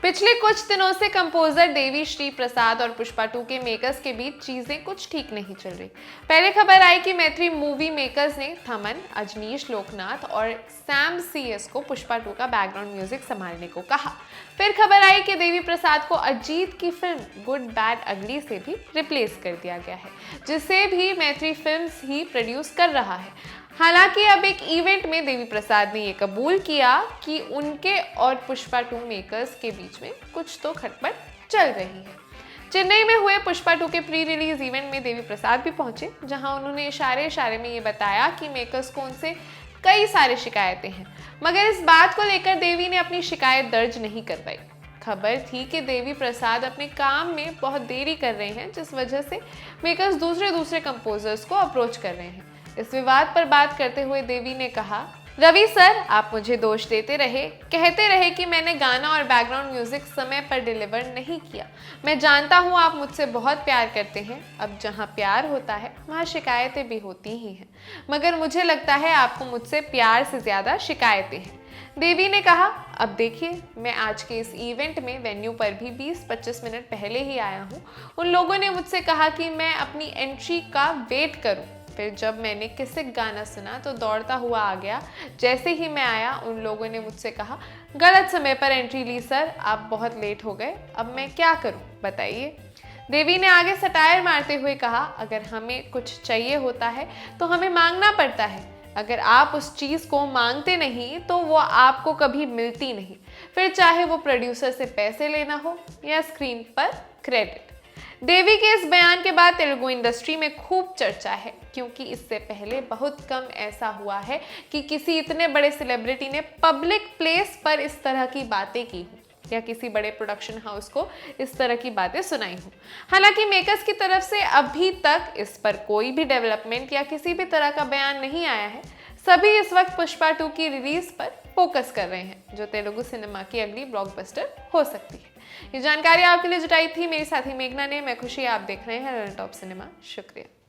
पिछले कुछ दिनों से कंपोजर देवी श्री प्रसाद और पुष्पा 2 के मेकर्स के बीच चीजें कुछ ठीक नहीं चल रही। पहले खबर आई कि मैत्री मूवी मेकर्स ने थमन, अजनीश लोकनाथ और सैम सीएस को पुष्पा 2 का बैकग्राउंड म्यूजिक संभालने को कहा। फिर खबर आई कि देवी प्रसाद को अरिजीत की फिल्म गुड बैड अगली से भी रिप्लेस कर दिया गया है, जिसे भी मैत्री फिल्म्स ही प्रोड्यूस कर रहा है। हालांकि अब एक इवेंट में देवी प्रसाद ने ये कबूल किया कि उनके और पुष्पा 2 मेकर्स के बीच में कुछ तो खटपट चल रही है। चेन्नई में हुए पुष्पा 2 के प्री रिलीज इवेंट में देवी प्रसाद भी पहुंचे, जहां उन्होंने इशारे इशारे में ये बताया कि मेकर्स को उनसे कई सारी शिकायतें हैं, मगर इस बात को लेकर देवी ने अपनी शिकायत दर्ज नहीं करवाई। खबर थी कि देवी प्रसाद अपने काम में बहुत देरी कर रहे हैं, जिस वजह से मेकर्स दूसरे कंपोजर्स को अप्रोच कर रहे हैं। इस विवाद पर बात करते हुए देवी ने कहा, रवि सर, आप मुझे दोष देते रहे, कहते रहे कि मैंने गाना और बैकग्राउंड म्यूजिक समय पर डिलीवर नहीं किया। मैं जानता हूँ आप मुझसे बहुत प्यार करते हैं। अब जहाँ प्यार होता है वहाँ शिकायतें भी होती ही हैं, मगर मुझे लगता है आपको मुझसे प्यार से ज़्यादा शिकायतें हैं। देवी ने कहा, अब देखिए, मैं आज के इस इवेंट में वेन्यू पर भी 20-25 मिनट पहले ही आया हूँ। उन लोगों ने मुझसे कहा कि मैं अपनी एंट्री का वेट करूँ। फिर जब मैंने किसी गाना सुना तो दौड़ता हुआ आ गया। जैसे ही मैं आया, उन लोगों ने मुझसे कहा, गलत समय पर एंट्री ली सर, आप बहुत लेट हो गए, अब मैं क्या करूं बताइए। देवी ने आगे सटायर मारते हुए कहा, अगर हमें कुछ चाहिए होता है तो हमें मांगना पड़ता है। अगर आप उस चीज़ को मांगते नहीं तो वो आपको कभी मिलती नहीं, फिर चाहे वो प्रोड्यूसर से पैसे लेना हो या स्क्रीन पर क्रेडिट। देवी के इस बयान के बाद तेलुगु इंडस्ट्री में खूब चर्चा है, क्योंकि इससे पहले बहुत कम ऐसा हुआ है कि किसी इतने बड़े सेलिब्रिटी ने पब्लिक प्लेस पर इस तरह की बातें की हों या किसी बड़े प्रोडक्शन हाउस को इस तरह की बातें सुनाई हों। हालांकि मेकर्स की तरफ से अभी तक इस पर कोई भी डेवलपमेंट या किसी भी तरह का बयान नहीं आया है। सभी इस वक्त पुष्पा 2 की रिलीज पर फोकस कर रहे हैं, जो तेलुगु सिनेमा की अगली ब्लॉकबस्टर हो सकती है। ये जानकारी आपके लिए जुटाई थी मेरी साथी मेघना ने। मैं खुशी, आप देख रहे हैं रन टॉप सिनेमा। शुक्रिया।